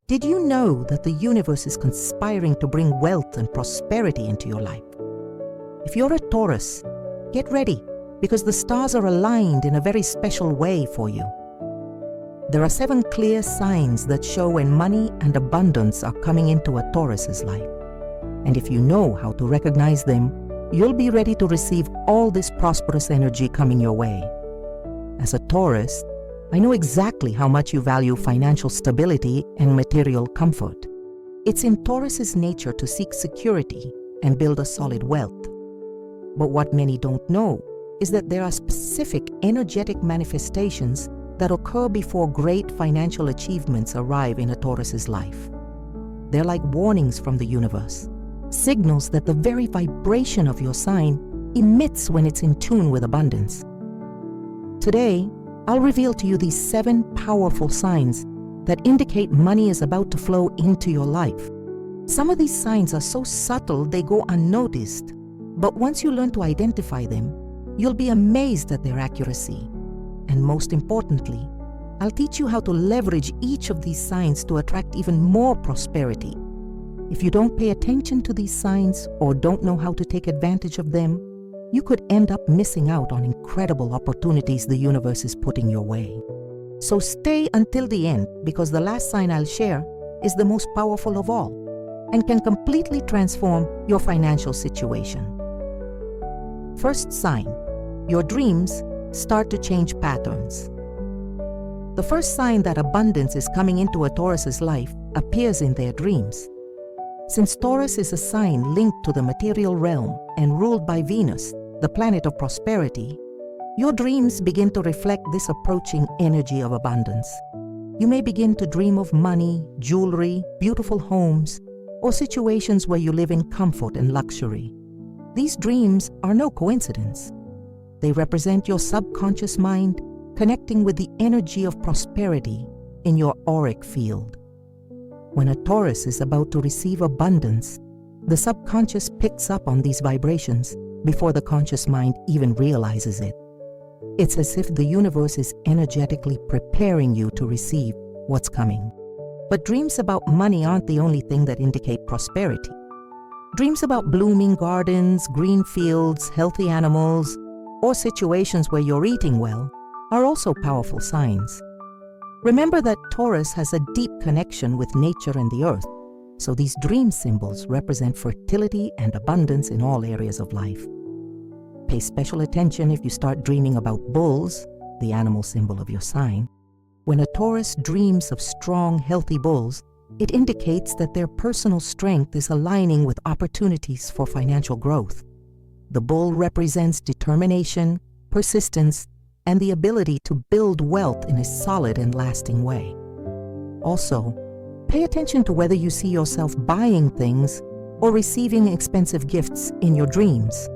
Did you know that the universe is conspiring to bring wealth and prosperity into your life? If you're a Taurus, get ready because the stars are aligned in a very special way for you. There are 7 clear signs that show when money and abundance are coming into a Taurus's life. And if you know how to recognize them, you'll be ready to receive all this prosperous energy coming your way. As a Taurus, I know exactly how much you value financial stability and material comfort. It's in Taurus's nature to seek security and build a solid wealth. But what many don't know is that there are specific energetic manifestations that occur before great financial achievements arrive in a Taurus's life. They're like warnings from the universe, signals that the very vibration of your sign emits when it's in tune with abundance. Today, I'll reveal to you these 7 powerful signs that indicate money is about to flow into your life. Some of these signs are so subtle they go unnoticed, but once you learn to identify them, you'll be amazed at their accuracy. And most importantly, I'll teach you how to leverage each of these signs to attract even more prosperity. If you don't pay attention to these signs or don't know how to take advantage of them, you could end up missing out on incredible opportunities the universe is putting your way. So stay until the end because the last sign I'll share is the most powerful of all and can completely transform your financial situation. First sign, your dreams start to change patterns. The first sign that abundance is coming into a Taurus's life appears in their dreams. Since Taurus is a sign linked to the material realm and ruled by Venus, the planet of prosperity, your dreams begin to reflect this approaching energy of abundance. You may begin to dream of money, jewelry, beautiful homes, or situations where you live in comfort and luxury. These dreams are no coincidence. They represent your subconscious mind connecting with the energy of prosperity in your auric field. When a Taurus is about to receive abundance, the subconscious picks up on these vibrations before the conscious mind even realizes it. It's as if the universe is energetically preparing you to receive what's coming. But dreams about money aren't the only thing that indicate prosperity. Dreams about blooming gardens, green fields, healthy animals, or situations where you're eating well are also powerful signs. Remember that Taurus has a deep connection with nature and the earth, so these dream symbols represent fertility and abundance in all areas of life. Pay special attention if you start dreaming about bulls, the animal symbol of your sign. When a Taurus dreams of strong, healthy bulls, it indicates that their personal strength is aligning with opportunities for financial growth. The bull represents determination, persistence, and the ability to build wealth in a solid and lasting way. Also, pay attention to whether you see yourself buying things or receiving expensive gifts in your dreams.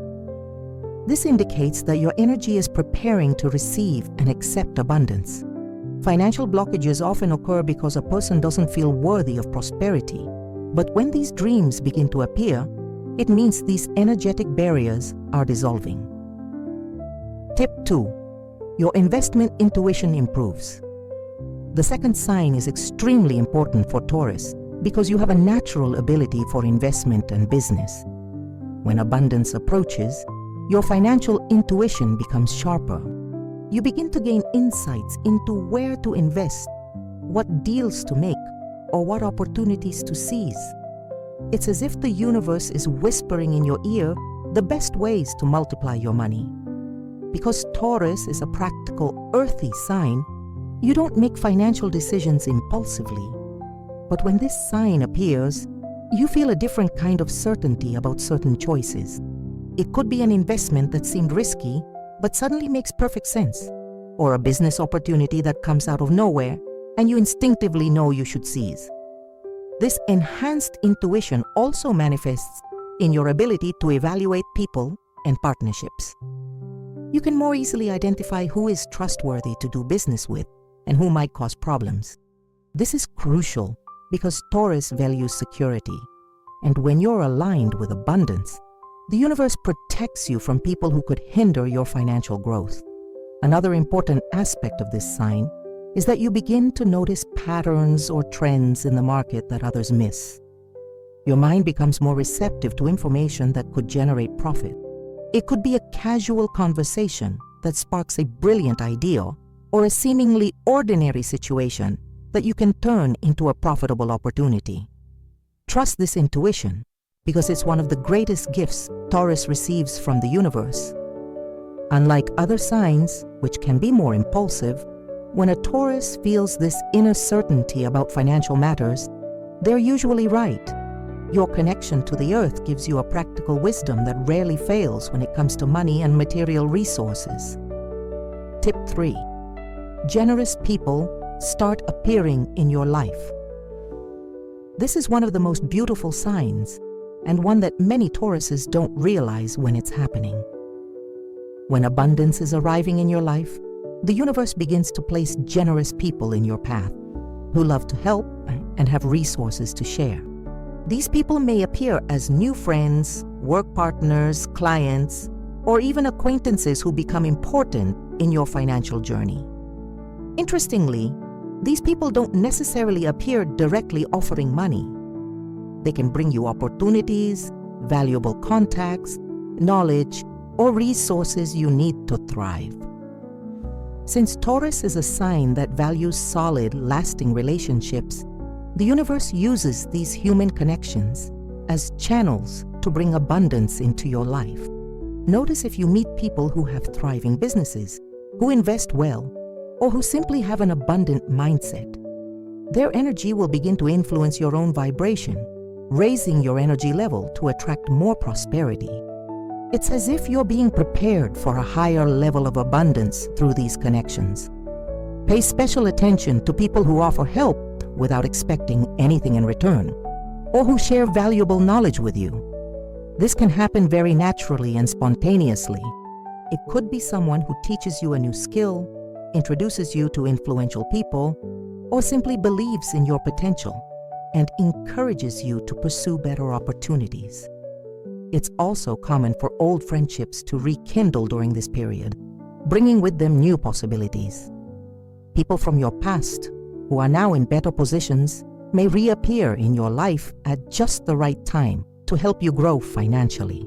This indicates that your energy is preparing to receive and accept abundance. Financial blockages often occur because a person doesn't feel worthy of prosperity. But when these dreams begin to appear, it means these energetic barriers are dissolving. Tip 2. Your investment intuition improves. The second sign is extremely important for Taurus because you have a natural ability for investment and business. When abundance approaches, your financial intuition becomes sharper. You begin to gain insights into where to invest, what deals to make, or what opportunities to seize. It's as if the universe is whispering in your ear the best ways to multiply your money. Because Taurus is a practical, earthy sign, you don't make financial decisions impulsively. But when this sign appears, you feel a different kind of certainty about certain choices. It could be an investment that seemed risky, but suddenly makes perfect sense, or a business opportunity that comes out of nowhere and you instinctively know you should seize. This enhanced intuition also manifests in your ability to evaluate people and partnerships. You can more easily identify who is trustworthy to do business with and who might cause problems. This is crucial because Taurus values security, and when you're aligned with abundance, the universe protects you from people who could hinder your financial growth. Another important aspect of this sign is that you begin to notice patterns or trends in the market that others miss. Your mind becomes more receptive to information that could generate profit. It could be a casual conversation that sparks a brilliant idea, or a seemingly ordinary situation that you can turn into a profitable opportunity. Trust this intuition, because it's one of the greatest gifts Taurus receives from the universe. Unlike other signs, which can be more impulsive, when a Taurus feels this inner certainty about financial matters, they're usually right. Your connection to the earth gives you a practical wisdom that rarely fails when it comes to money and material resources. Tip 3. Generous people start appearing in your life. This is one of the most beautiful signs, and one that many Tauruses don't realize when it's happening. When abundance is arriving in your life, the universe begins to place generous people in your path, who love to help and have resources to share. These people may appear as new friends, work partners, clients, or even acquaintances who become important in your financial journey. Interestingly, these people don't necessarily appear directly offering money. They can bring you opportunities, valuable contacts, knowledge, or resources you need to thrive. Since Taurus is a sign that values solid, lasting relationships, the universe uses these human connections as channels to bring abundance into your life. Notice if you meet people who have thriving businesses, who invest well, or who simply have an abundant mindset. Their energy will begin to influence your own vibration, raising your energy level to attract more prosperity. It's as if you're being prepared for a higher level of abundance through these connections. Pay special attention to people who offer help without expecting anything in return, or who share valuable knowledge with you. This can happen very naturally and spontaneously. It could be someone who teaches you a new skill, introduces you to influential people, or simply believes in your potential and encourages you to pursue better opportunities. It's also common for old friendships to rekindle during this period, bringing with them new possibilities. People from your past, who are now in better positions, may reappear in your life at just the right time to help you grow financially.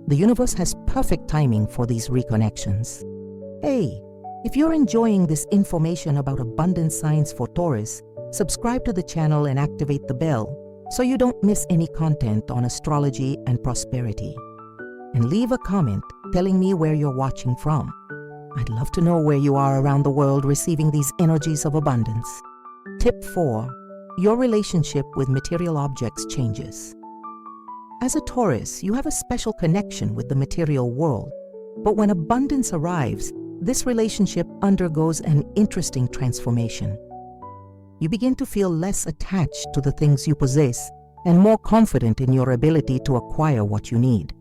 The universe has perfect timing for these reconnections. Hey, if you're enjoying this information about abundance signs for Taurus, subscribe to the channel and activate the bell so you don't miss any content on astrology and prosperity. And leave a comment telling me where you're watching from. I'd love to know where you are around the world receiving these energies of abundance. Tip 4. Your relationship with material objects changes. As a Taurus, you have a special connection with the material world. But when abundance arrives, this relationship undergoes an interesting transformation. You begin to feel less attached to the things you possess and more confident in your ability to acquire what you need.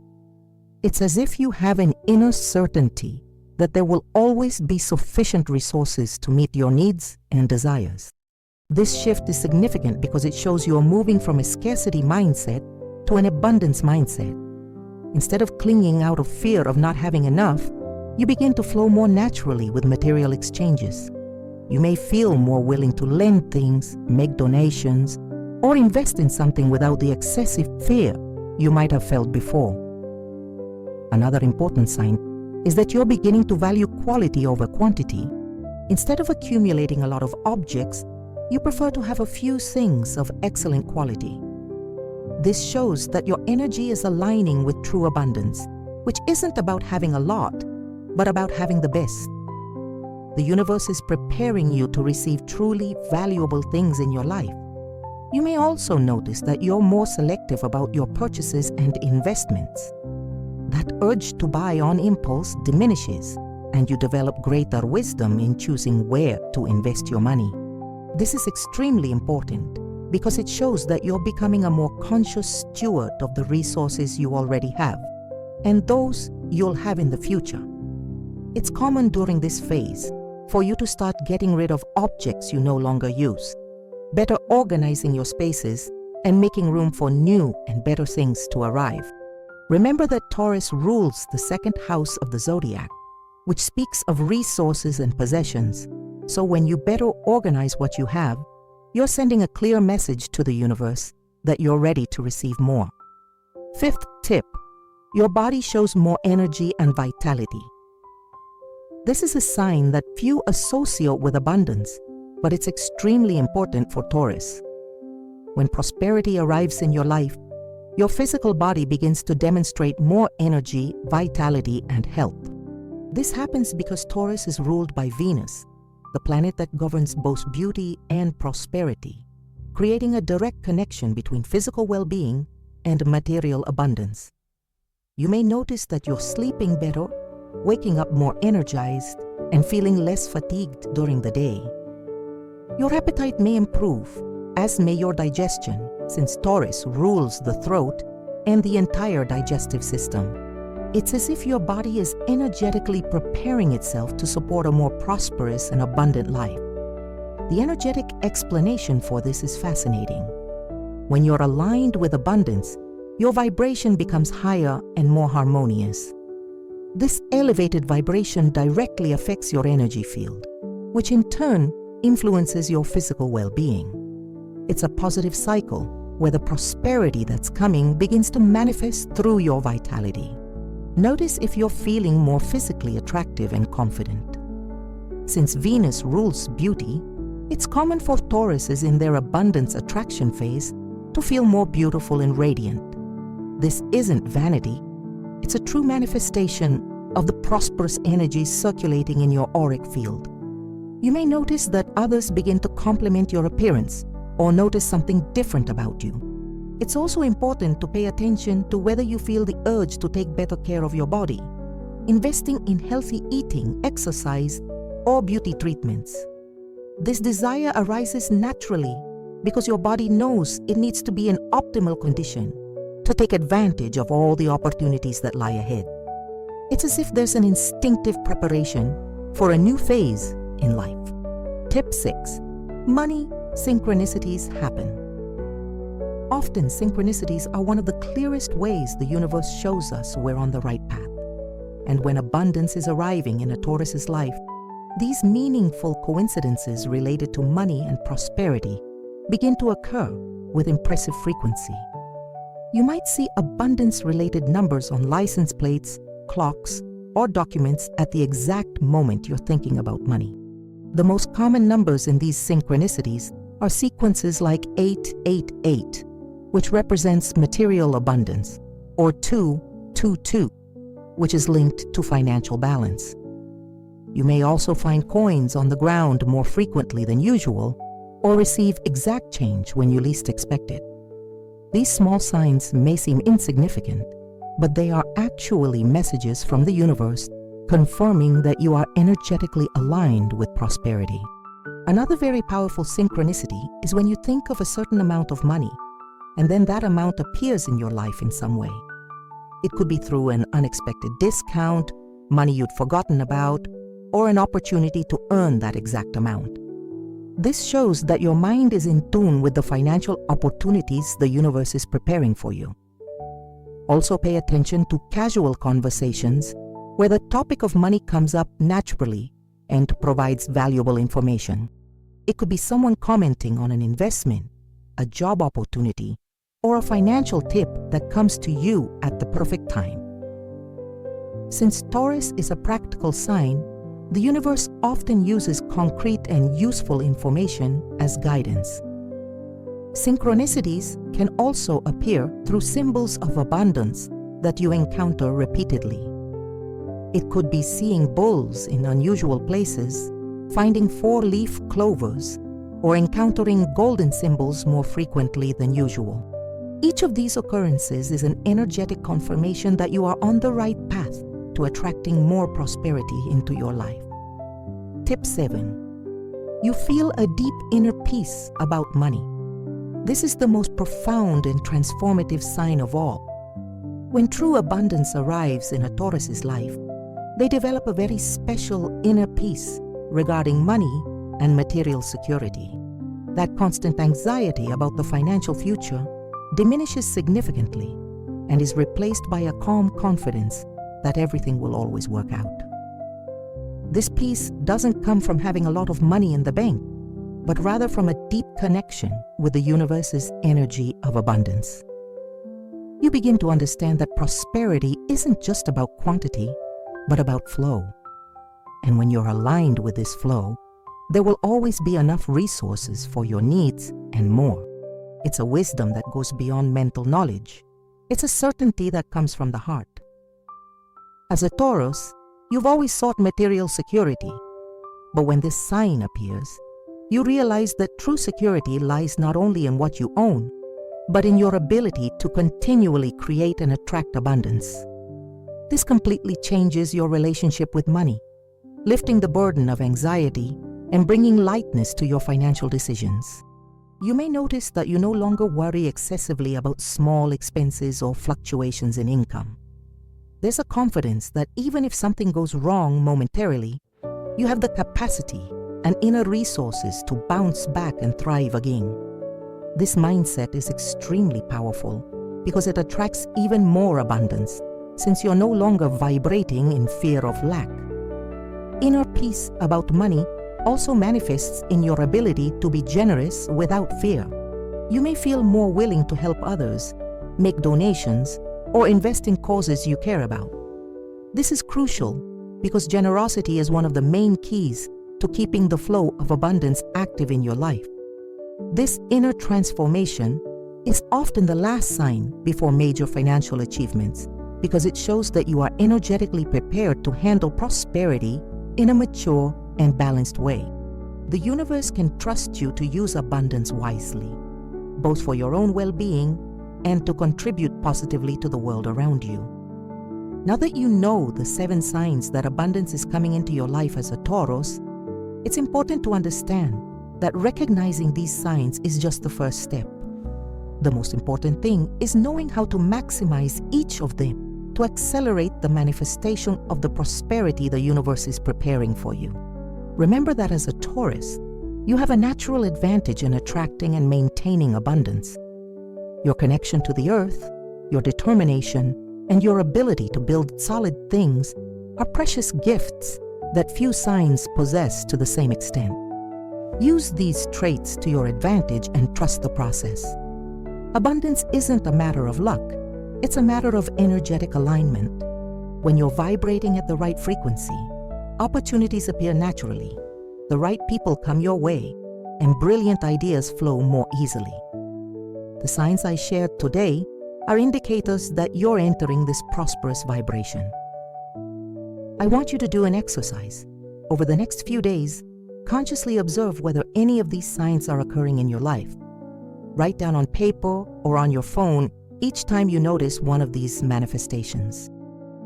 It's as if you have an inner certainty that there will always be sufficient resources to meet your needs and desires. This shift is significant because it shows you are moving from a scarcity mindset to an abundance mindset. Instead of clinging out of fear of not having enough, you begin to flow more naturally with material exchanges. You may feel more willing to lend things, make donations, or invest in something without the excessive fear you might have felt before. Another important sign is that you're beginning to value quality over quantity. Instead of accumulating a lot of objects, you prefer to have a few things of excellent quality. This shows that your energy is aligning with true abundance, which isn't about having a lot, but about having the best. The universe is preparing you to receive truly valuable things in your life. You may also notice that you're more selective about your purchases and investments. That urge to buy on impulse diminishes, and you develop greater wisdom in choosing where to invest your money. This is extremely important because it shows that you're becoming a more conscious steward of the resources you already have, and those you'll have in the future. It's common during this phase for you to start getting rid of objects you no longer use, better organizing your spaces, and making room for new and better things to arrive. Remember that Taurus rules the second house of the zodiac, which speaks of resources and possessions, So when you better organize what you have, you're sending a clear message to the universe that you're ready to receive more. Fifth tip, your body shows more energy and vitality. This is a sign that few associate with abundance, but it's extremely important for Taurus. When prosperity arrives in your life, your physical body begins to demonstrate more energy, vitality, and health. This happens because Taurus is ruled by Venus, the planet that governs both beauty and prosperity, creating a direct connection between physical well-being and material abundance. You may notice that you're sleeping better, waking up more energized, and feeling less fatigued during the day. Your appetite may improve, as may your digestion, since Taurus rules the throat and the entire digestive system. It's as if your body is energetically preparing itself to support a more prosperous and abundant life. The energetic explanation for this is fascinating. When you're aligned with abundance, your vibration becomes higher and more harmonious. This elevated vibration directly affects your energy field, which in turn influences your physical well-being. It's a positive cycle where the prosperity that's coming begins to manifest through your vitality. Notice if you're feeling more physically attractive and confident. Since Venus rules beauty, it's common for Tauruses in their abundance attraction phase to feel more beautiful and radiant. This isn't vanity, it's a true manifestation of the prosperous energy circulating in your auric field. You may notice that others begin to compliment your appearance or notice something different about you. It's also important to pay attention to whether you feel the urge to take better care of your body, investing in healthy eating, exercise, or beauty treatments. This desire arises naturally because your body knows it needs to be in optimal condition to take advantage of all the opportunities that lie ahead. It's as if there's an instinctive preparation for a new phase in life. Tip 6. Money synchronicities happen. Often, synchronicities are one of the clearest ways the universe shows us we're on the right path. And when abundance is arriving in a Taurus's life, these meaningful coincidences related to money and prosperity begin to occur with impressive frequency. You might see abundance-related numbers on license plates, clocks, or documents at the exact moment you're thinking about money. The most common numbers in these synchronicities are sequences like 888, which represents material abundance, or 222, which is linked to financial balance. You may also find coins on the ground more frequently than usual, or receive exact change when you least expect it. These small signs may seem insignificant, but they are actually messages from the universe confirming that you are energetically aligned with prosperity. Another very powerful synchronicity is when you think of a certain amount of money, and then that amount appears in your life in some way. It could be through an unexpected discount, money you'd forgotten about, or an opportunity to earn that exact amount. This shows that your mind is in tune with the financial opportunities the universe is preparing for you. Also pay attention to casual conversations where the topic of money comes up naturally and provides valuable information. It could be someone commenting on an investment, a job opportunity, or a financial tip that comes to you at the perfect time. Since Taurus is a practical sign, the universe often uses concrete and useful information as guidance. Synchronicities can also appear through symbols of abundance that you encounter repeatedly. It could be seeing bulls in unusual places, finding four-leaf clovers, or encountering golden symbols more frequently than usual. Each of these occurrences is an energetic confirmation that you are on the right path to attracting more prosperity into your life. Tip 7. You feel a deep inner peace about money. This is the most profound and transformative sign of all. When true abundance arrives in a Taurus's life, they develop a very special inner peace regarding money and material security. That constant anxiety about the financial future diminishes significantly and is replaced by a calm confidence that everything will always work out. This peace doesn't come from having a lot of money in the bank, but rather from a deep connection with the universe's energy of abundance. You begin to understand that prosperity isn't just about quantity, but about flow. And when you're aligned with this flow, there will always be enough resources for your needs and more. It's a wisdom that goes beyond mental knowledge. It's a certainty that comes from the heart. As a Taurus, you've always sought material security. But when this sign appears, you realize that true security lies not only in what you own, but in your ability to continually create and attract abundance. This completely changes your relationship with money, lifting the burden of anxiety and bringing lightness to your financial decisions. You may notice that you no longer worry excessively about small expenses or fluctuations in income. There's a confidence that even if something goes wrong momentarily, you have the capacity and inner resources to bounce back and thrive again. This mindset is extremely powerful because it attracts even more abundance, since you're no longer vibrating in fear of lack. Inner peace about money also manifests in your ability to be generous without fear. You may feel more willing to help others, make donations, or invest in causes you care about. This is crucial because generosity is one of the main keys to keeping the flow of abundance active in your life. This inner transformation is often the last sign before major financial achievements because it shows that you are energetically prepared to handle prosperity in a mature and balanced way. The universe can trust you to use abundance wisely, both for your own well-being and to contribute positively to the world around you. Now that you know the 7 signs that abundance is coming into your life as a Taurus, it's important to understand that recognizing these signs is just the first step. The most important thing is knowing how to maximize each of them to accelerate the manifestation of the prosperity the universe is preparing for you. Remember that as a Taurus, you have a natural advantage in attracting and maintaining abundance. Your connection to the earth, your determination, and your ability to build solid things are precious gifts that few signs possess to the same extent. Use these traits to your advantage and trust the process. Abundance isn't a matter of luck, it's a matter of energetic alignment. When you're vibrating at the right frequency, opportunities appear naturally, the right people come your way, and brilliant ideas flow more easily. The signs I shared today are indicators that you're entering this prosperous vibration. I want you to do an exercise. Over the next few days, consciously observe whether any of these signs are occurring in your life. Write down on paper or on your phone each time you notice one of these manifestations.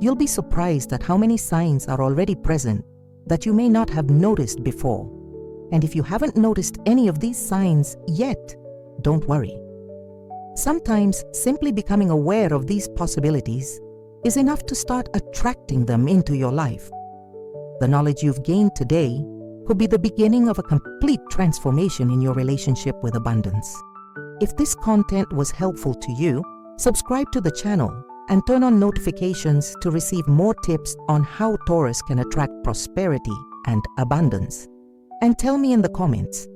You'll be surprised at how many signs are already present that you may not have noticed before. And if you haven't noticed any of these signs yet, don't worry. Sometimes simply becoming aware of these possibilities is enough to start attracting them into your life. The knowledge you've gained today could be the beginning of a complete transformation in your relationship with abundance. If this content was helpful to you, subscribe to the channel and turn on notifications to receive more tips on how Taurus can attract prosperity and abundance. And tell me in the comments,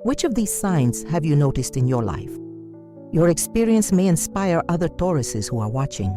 which of these signs have you noticed in your life? Your experience may inspire other Tauruses who are watching.